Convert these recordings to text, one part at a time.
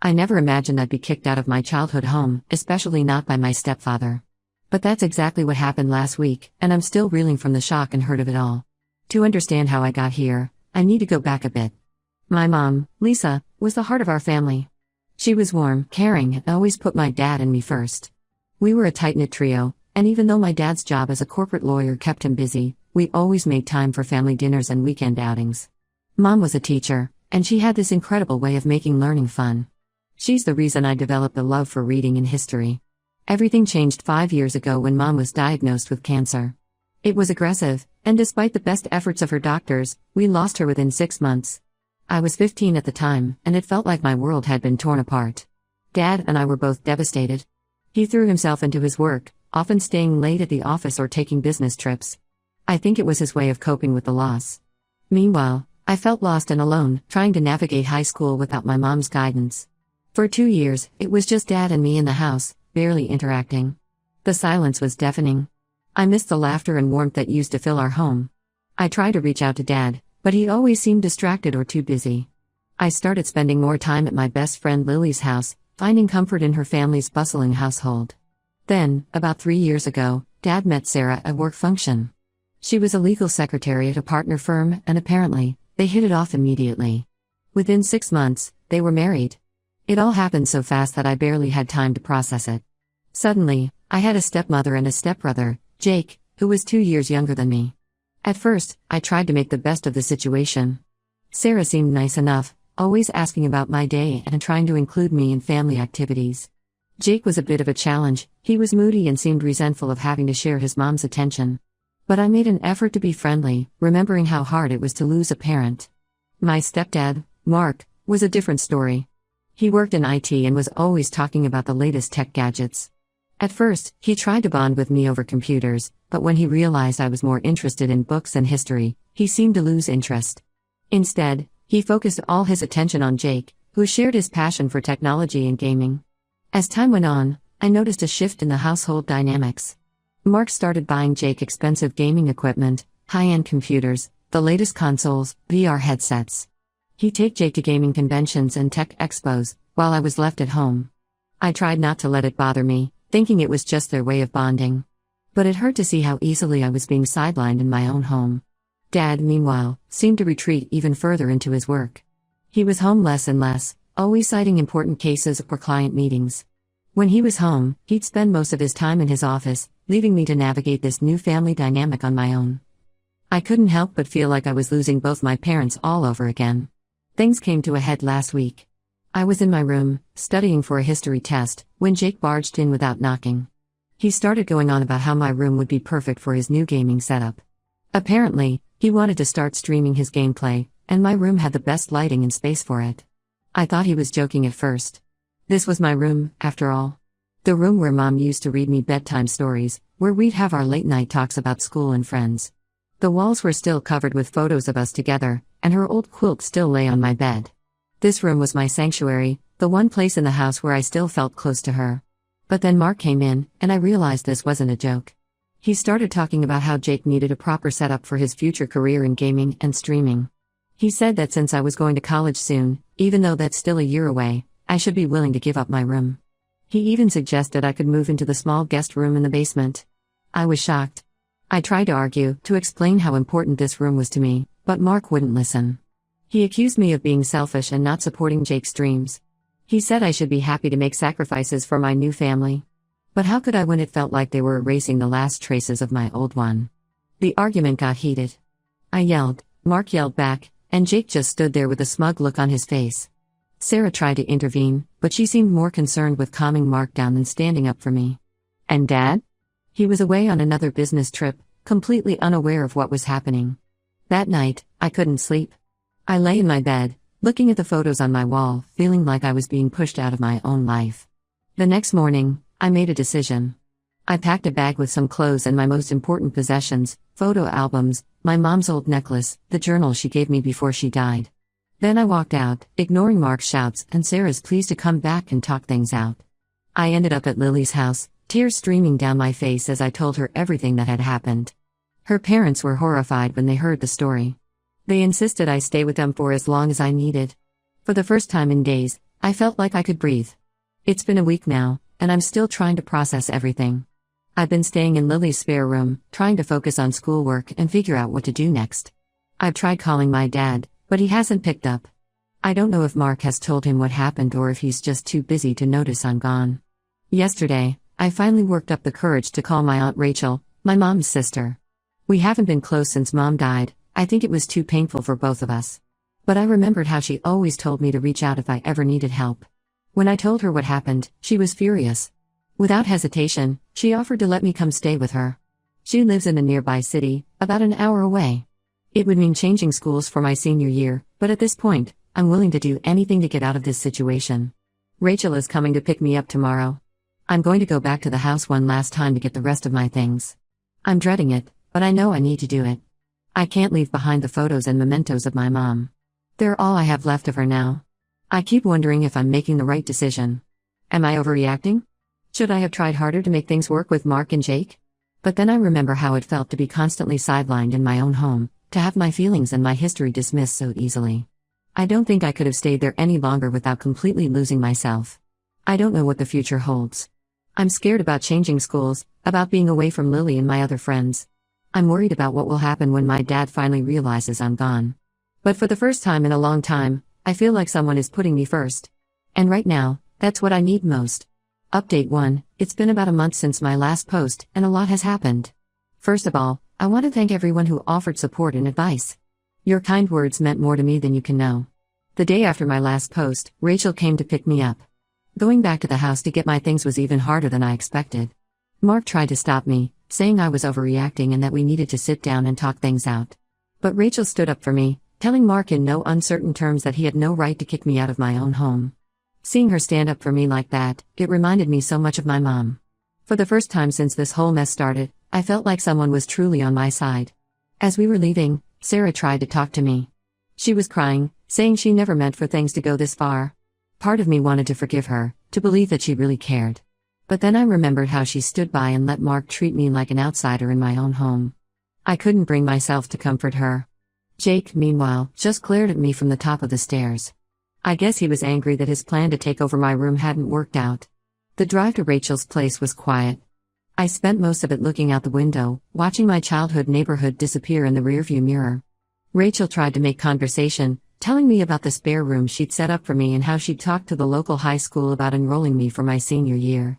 I never imagined I'd be kicked out of my childhood home, especially not by my stepfather. But that's exactly what happened last week, and I'm still reeling from the shock and hurt of it all. To understand how I got here, I need to go back a bit. My mom, Lisa, was the heart of our family. She was warm, caring, and always put my dad and me first. We were a tight-knit trio, and even though my dad's job as a corporate lawyer kept him busy, we always made time for family dinners and weekend outings. Mom was a teacher, and she had this incredible way of making learning fun. She's the reason I developed a love for reading and history. Everything changed 5 years ago when Mom was diagnosed with cancer. It was aggressive, and despite the best efforts of her doctors, we lost her within 6 months. I was 15 at the time, and it felt like my world had been torn apart. Dad and I were both devastated. He threw himself into his work, often staying late at the office or taking business trips. I think it was his way of coping with the loss. Meanwhile, I felt lost and alone, trying to navigate high school without my mom's guidance. For 2 years, it was just Dad and me in the house, barely interacting. The silence was deafening. I missed the laughter and warmth that used to fill our home. I tried to reach out to Dad, but he always seemed distracted or too busy. I started spending more time at my best friend Lily's house, finding comfort in her family's bustling household. Then, about 3 years ago, Dad met Sarah at work function. She was a legal secretary at a partner firm, and apparently, they hit it off immediately. Within 6 months, they were married. It all happened so fast that I barely had time to process it. Suddenly, I had a stepmother and a stepbrother, Jake, who was 2 years younger than me. At first, I tried to make the best of the situation. Sarah seemed nice enough, always asking about my day and trying to include me in family activities. Jake was a bit of a challenge. He was moody and seemed resentful of having to share his mom's attention. But I made an effort to be friendly, remembering how hard it was to lose a parent. My stepdad, Mark, was a different story. He worked in IT and was always talking about the latest tech gadgets. At first, he tried to bond with me over computers, but when he realized I was more interested in books and history, he seemed to lose interest. Instead, he focused all his attention on Jake, who shared his passion for technology and gaming. As time went on, I noticed a shift in the household dynamics. Mark started buying Jake expensive gaming equipment, high-end computers, the latest consoles, VR headsets. He'd take Jake to gaming conventions and tech expos, while I was left at home. I tried not to let it bother me, thinking it was just their way of bonding. But it hurt to see how easily I was being sidelined in my own home. Dad, meanwhile, seemed to retreat even further into his work. He was home less and less, always citing important cases or client meetings. When he was home, he'd spend most of his time in his office, leaving me to navigate this new family dynamic on my own. I couldn't help but feel like I was losing both my parents all over again. Things came to a head last week. I was in my room, studying for a history test, when Jake barged in without knocking. He started going on about how my room would be perfect for his new gaming setup. Apparently, he wanted to start streaming his gameplay, and my room had the best lighting and space for it. I thought he was joking at first. This was my room, after all. The room where Mom used to read me bedtime stories, where we'd have our late-night talks about school and friends. The walls were still covered with photos of us together, and her old quilt still lay on my bed. This room was my sanctuary, the one place in the house where I still felt close to her. But then Mark came in, and I realized this wasn't a joke. He started talking about how Jake needed a proper setup for his future career in gaming and streaming. He said that since I was going to college soon, even though that's still a year away, I should be willing to give up my room. He even suggested I could move into the small guest room in the basement. I was shocked. I tried to argue, to explain how important this room was to me, but Mark wouldn't listen. He accused me of being selfish and not supporting Jake's dreams. He said I should be happy to make sacrifices for my new family. But how could I when it felt like they were erasing the last traces of my old one? The argument got heated. I yelled, Mark yelled back, and Jake just stood there with a smug look on his face. Sarah tried to intervene, but she seemed more concerned with calming Mark down than standing up for me. And Dad? He was away on another business trip, completely unaware of what was happening. That night, I couldn't sleep. I lay in my bed, looking at the photos on my wall, feeling like I was being pushed out of my own life. The next morning, I made a decision. I packed a bag with some clothes and my most important possessions, photo albums, my mom's old necklace, the journal she gave me before she died. Then I walked out, ignoring Mark's shouts and Sarah's pleas to come back and talk things out. I ended up at Lily's house, tears streaming down my face as I told her everything that had happened. Her parents were horrified when they heard the story. They insisted I stay with them for as long as I needed. For the first time in days, I felt like I could breathe. It's been a week now, and I'm still trying to process everything. I've been staying in Lily's spare room, trying to focus on schoolwork and figure out what to do next. I've tried calling my dad, but he hasn't picked up. I don't know if Mark has told him what happened or if he's just too busy to notice I'm gone. Yesterday, I finally worked up the courage to call my Aunt Rachel, my mom's sister. We haven't been close since Mom died. I think it was too painful for both of us. But I remembered how she always told me to reach out if I ever needed help. When I told her what happened, she was furious. Without hesitation, she offered to let me come stay with her. She lives in a nearby city, about an hour away. It would mean changing schools for my senior year, but at this point, I'm willing to do anything to get out of this situation. Rachel is coming to pick me up tomorrow. I'm going to go back to the house one last time to get the rest of my things. I'm dreading it, but I know I need to do it. I can't leave behind the photos and mementos of my mom. They're all I have left of her now. I keep wondering if I'm making the right decision. Am I overreacting? Should I have tried harder to make things work with Mark and Jake? But then I remember how it felt to be constantly sidelined in my own home, to have my feelings and my history dismissed so easily. I don't think I could have stayed there any longer without completely losing myself. I don't know what the future holds. I'm scared about changing schools, about being away from Lily and my other friends. I'm worried about what will happen when my dad finally realizes I'm gone. But for the first time in a long time, I feel like someone is putting me first. And right now, that's what I need most. Update 1, it's been about a month since my last post, and a lot has happened. First of all, I want to thank everyone who offered support and advice. Your kind words meant more to me than you can know. The day after my last post, Rachel came to pick me up. Going back to the house to get my things was even harder than I expected. Mark tried to stop me, saying I was overreacting and that we needed to sit down and talk things out. But Rachel stood up for me, telling Mark in no uncertain terms that he had no right to kick me out of my own home. Seeing her stand up for me like that, it reminded me so much of my mom. For the first time since this whole mess started, I felt like someone was truly on my side. As we were leaving, Sarah tried to talk to me. She was crying, saying she never meant for things to go this far. Part of me wanted to forgive her, to believe that she really cared. But then I remembered how she stood by and let Mark treat me like an outsider in my own home. I couldn't bring myself to comfort her. Jake, meanwhile, just glared at me from the top of the stairs. I guess he was angry that his plan to take over my room hadn't worked out. The drive to Rachel's place was quiet. I spent most of it looking out the window, watching my childhood neighborhood disappear in the rearview mirror. Rachel tried to make conversation, telling me about the spare room she'd set up for me and how she'd talked to the local high school about enrolling me for my senior year.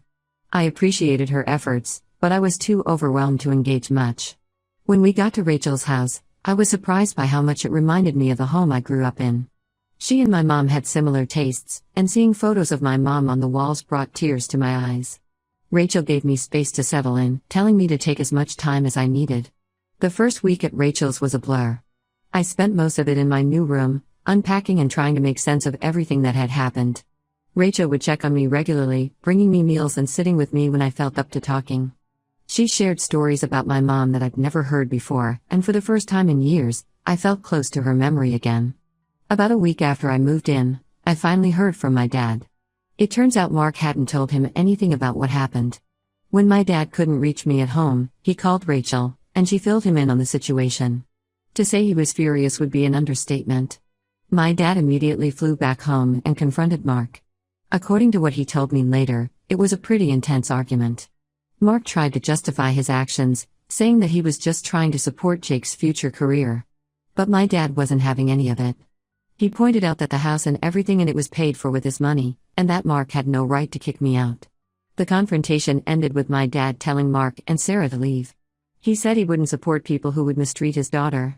I appreciated her efforts, but I was too overwhelmed to engage much. When we got to Rachel's house, I was surprised by how much it reminded me of the home I grew up in. She and my mom had similar tastes, and seeing photos of my mom on the walls brought tears to my eyes. Rachel gave me space to settle in, telling me to take as much time as I needed. The first week at Rachel's was a blur. I spent most of it in my new room, unpacking and trying to make sense of everything that had happened. Rachel would check on me regularly, bringing me meals and sitting with me when I felt up to talking. She shared stories about my mom that I'd never heard before, and for the first time in years, I felt close to her memory again. About a week after I moved in, I finally heard from my dad. It turns out Mark hadn't told him anything about what happened. When my dad couldn't reach me at home, he called Rachel, and she filled him in on the situation. To say he was furious would be an understatement. My dad immediately flew back home and confronted Mark. According to what he told me later, it was a pretty intense argument. Mark tried to justify his actions, saying that he was just trying to support Jake's future career. But my dad wasn't having any of it. He pointed out that the house and everything in it was paid for with his money, and that Mark had no right to kick me out. The confrontation ended with my dad telling Mark and Sarah to leave. He said he wouldn't support people who would mistreat his daughter.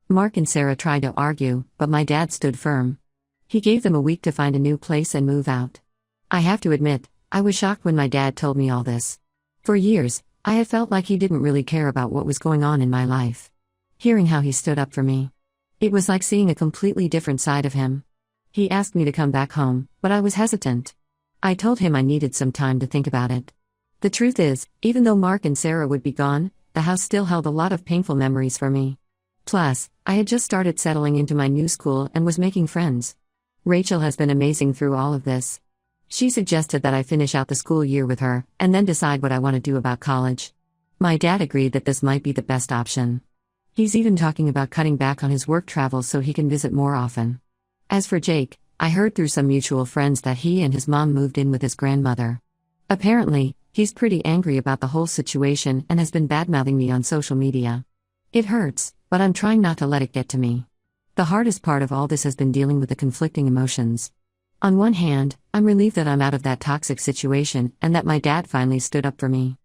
Mark and Sarah tried to argue, but my dad stood firm. He gave them a week to find a new place and move out. I have to admit, I was shocked when my dad told me all this. For years, I had felt like he didn't really care about what was going on in my life. Hearing how he stood up for me, it was like seeing a completely different side of him. He asked me to come back home, but I was hesitant. I told him I needed some time to think about it. The truth is, even though Mark and Sarah would be gone, the house still held a lot of painful memories for me. Plus, I had just started settling into my new school and was making friends. Rachel has been amazing through all of this. She suggested that I finish out the school year with her, and then decide what I want to do about college. My dad agreed that this might be the best option. He's even talking about cutting back on his work travels so he can visit more often. As for Jake, I heard through some mutual friends that he and his mom moved in with his grandmother. Apparently, he's pretty angry about the whole situation and has been badmouthing me on social media. It hurts, but I'm trying not to let it get to me. The hardest part of all this has been dealing with the conflicting emotions. On one hand, I'm relieved that I'm out of that toxic situation and that my dad finally stood up for me.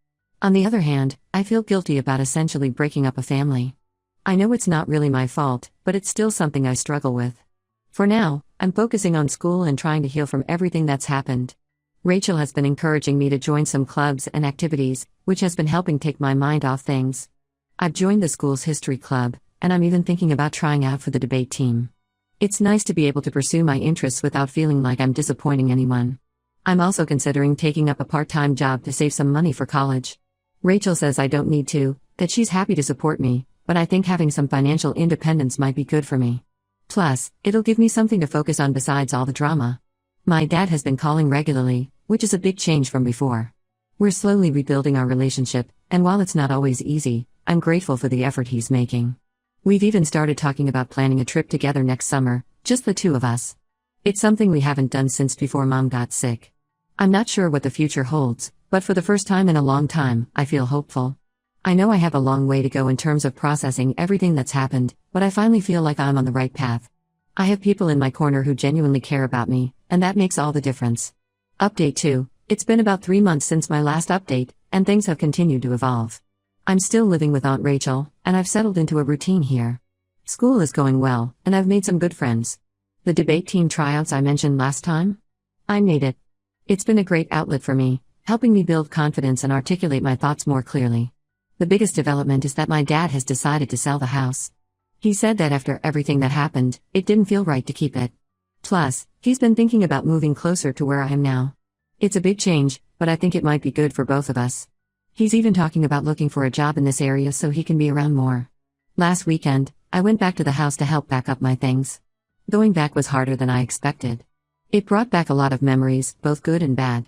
On the other hand, I feel guilty about essentially breaking up a family. I know it's not really my fault, but it's still something I struggle with. For now, I'm focusing on school and trying to heal from everything that's happened. Rachel has been encouraging me to join some clubs and activities, which has been helping take my mind off things. I've joined the school's history club, and I'm even thinking about trying out for the debate team. It's nice to be able to pursue my interests without feeling like I'm disappointing anyone. I'm also considering taking up a part-time job to save some money for college. Rachel says I don't need to, that she's happy to support me, but I think having some financial independence might be good for me. Plus, it'll give me something to focus on besides all the drama. My dad has been calling regularly, which is a big change from before. We're slowly rebuilding our relationship, and while it's not always easy, I'm grateful for the effort he's making. We've even started talking about planning a trip together next summer, just the two of us. It's something we haven't done since before Mom got sick. I'm not sure what the future holds, but for the first time in a long time, I feel hopeful. I know I have a long way to go in terms of processing everything that's happened, but I finally feel like I'm on the right path. I have people in my corner who genuinely care about me, and that makes all the difference. Update 2. It's been about 3 months since my last update, and things have continued to evolve. I'm still living with Aunt Rachel, and I've settled into a routine here. School is going well, and I've made some good friends. The debate team tryouts I mentioned last time? I made it. It's been a great outlet for me, helping me build confidence and articulate my thoughts more clearly. The biggest development is that my dad has decided to sell the house. He said that after everything that happened, it didn't feel right to keep it. Plus, he's been thinking about moving closer to where I am now. It's a big change, but I think it might be good for both of us. He's even talking about looking for a job in this area so he can be around more. Last weekend, I went back to the house to help pack up my things. Going back was harder than I expected. It brought back a lot of memories, both good and bad.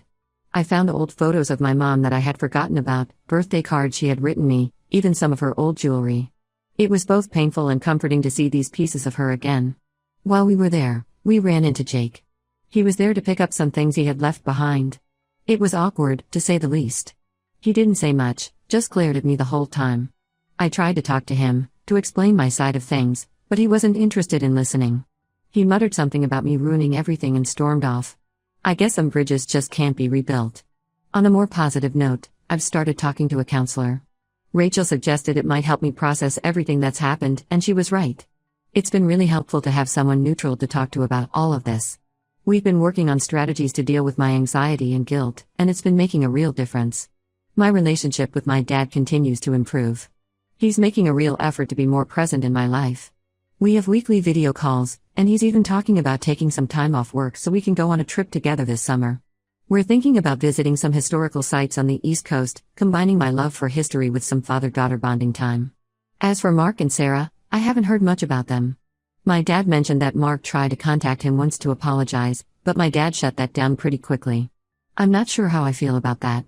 I found old photos of my mom that I had forgotten about, birthday cards she had written me, even some of her old jewelry. It was both painful and comforting to see these pieces of her again. While we were there, we ran into Jake. He was there to pick up some things he had left behind. It was awkward, to say the least. He didn't say much, just glared at me the whole time. I tried to talk to him, to explain my side of things, but he wasn't interested in listening. He muttered something about me ruining everything and stormed off. I guess some bridges just can't be rebuilt. On a more positive note, I've started talking to a counselor. Rachel suggested it might help me process everything that's happened, and she was right. It's been really helpful to have someone neutral to talk to about all of this. We've been working on strategies to deal with my anxiety and guilt, and it's been making a real difference. My relationship with my dad continues to improve. He's making a real effort to be more present in my life. We have weekly video calls, and he's even talking about taking some time off work so we can go on a trip together this summer. We're thinking about visiting some historical sites on the East Coast, combining my love for history with some father-daughter bonding time. As for Mark and Sarah, I haven't heard much about them. My dad mentioned that Mark tried to contact him once to apologize, but my dad shut that down pretty quickly. I'm not sure how I feel about that.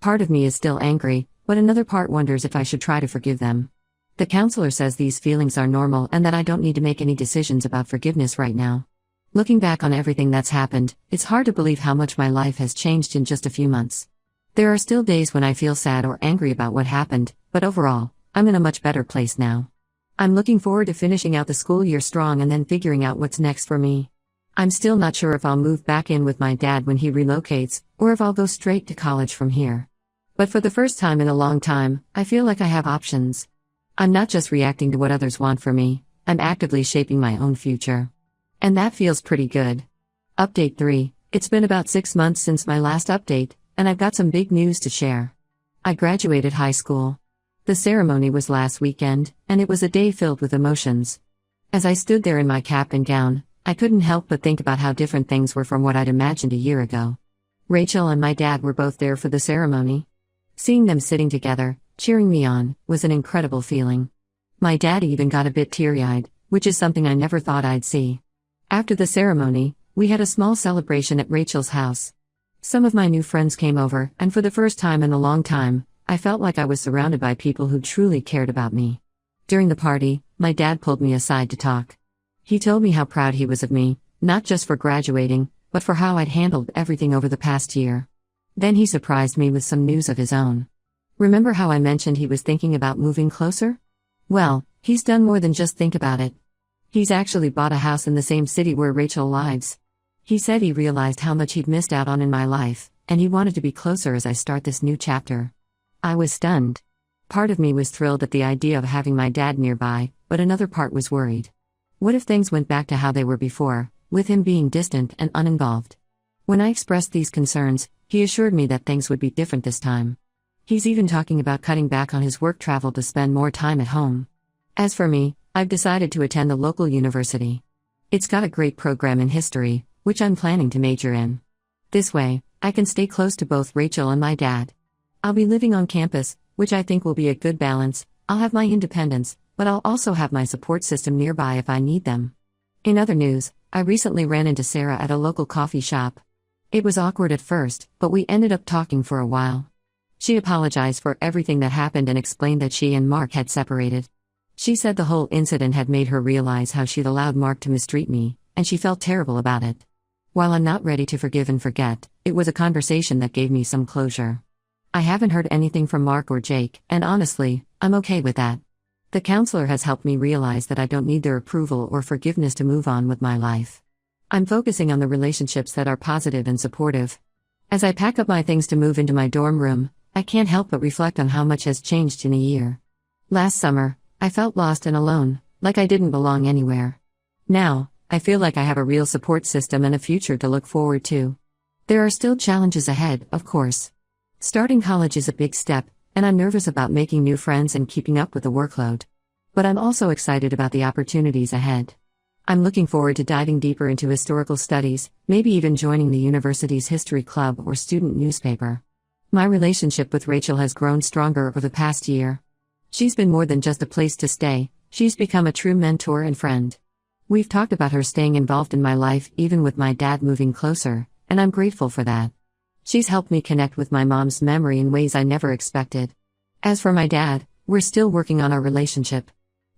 Part of me is still angry, but another part wonders if I should try to forgive them. The counselor says these feelings are normal and that I don't need to make any decisions about forgiveness right now. Looking back on everything that's happened, it's hard to believe how much my life has changed in just a few months. There are still days when I feel sad or angry about what happened, but overall, I'm in a much better place now. I'm looking forward to finishing out the school year strong and then figuring out what's next for me. I'm still not sure if I'll move back in with my dad when he relocates, or if I'll go straight to college from here. But for the first time in a long time, I feel like I have options. I'm not just reacting to what others want for me, I'm actively shaping my own future. And that feels pretty good. Update 3. It's been about 6 months since my last update, and I've got some big news to share. I graduated high school. The ceremony was last weekend, and it was a day filled with emotions. As I stood there in my cap and gown, I couldn't help but think about how different things were from what I'd imagined a year ago. Rachel and my dad were both there for the ceremony. Seeing them sitting together, cheering me on, was an incredible feeling. My dad even got a bit teary-eyed, which is something I never thought I'd see. After the ceremony, we had a small celebration at Rachel's house. Some of my new friends came over, and for the first time in a long time, I felt like I was surrounded by people who truly cared about me. During the party, my dad pulled me aside to talk. He told me how proud he was of me, not just for graduating, but for how I'd handled everything over the past year. Then he surprised me with some news of his own. Remember how I mentioned he was thinking about moving closer? Well, he's done more than just think about it. He's actually bought a house in the same city where Rachel lives. He said he realized how much he'd missed out on in my life, and he wanted to be closer as I start this new chapter. I was stunned. Part of me was thrilled at the idea of having my dad nearby, but another part was worried. What if things went back to how they were before, with him being distant and uninvolved? When I expressed these concerns, he assured me that things would be different this time. He's even talking about cutting back on his work travel to spend more time at home. As for me, I've decided to attend the local university. It's got a great program in history, which I'm planning to major in. This way, I can stay close to both Rachel and my dad. I'll be living on campus, which I think will be a good balance. I'll have my independence, but I'll also have my support system nearby if I need them. In other news, I recently ran into Sarah at a local coffee shop. It was awkward at first, but we ended up talking for a while. She apologized for everything that happened and explained that she and Mark had separated. She said the whole incident had made her realize how she'd allowed Mark to mistreat me, and she felt terrible about it. While I'm not ready to forgive and forget, it was a conversation that gave me some closure. I haven't heard anything from Mark or Jake, and honestly, I'm okay with that. The counselor has helped me realize that I don't need their approval or forgiveness to move on with my life. I'm focusing on the relationships that are positive and supportive. As I pack up my things to move into my dorm room, I can't help but reflect on how much has changed in a year. Last summer, I felt lost and alone, like I didn't belong anywhere. Now, I feel like I have a real support system and a future to look forward to. There are still challenges ahead, of course. Starting college is a big step, and I'm nervous about making new friends and keeping up with the workload. But I'm also excited about the opportunities ahead. I'm looking forward to diving deeper into historical studies, maybe even joining the university's history club or student newspaper. My relationship with Rachel has grown stronger over the past year. She's been more than just a place to stay, she's become a true mentor and friend. We've talked about her staying involved in my life even with my dad moving closer, and I'm grateful for that. She's helped me connect with my mom's memory in ways I never expected. As for my dad, we're still working on our relationship.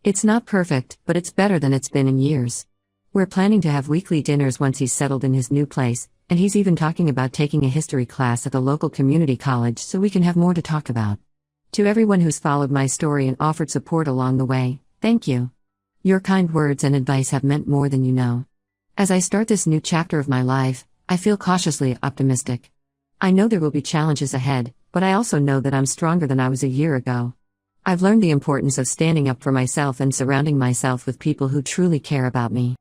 It's not perfect, but it's better than it's been in years. We're planning to have weekly dinners once he's settled in his new place, and he's even talking about taking a history class at the local community college so we can have more to talk about. To everyone who's followed my story and offered support along the way, thank you. Your kind words and advice have meant more than you know. As I start this new chapter of my life, I feel cautiously optimistic. I know there will be challenges ahead, but I also know that I'm stronger than I was a year ago. I've learned the importance of standing up for myself and surrounding myself with people who truly care about me.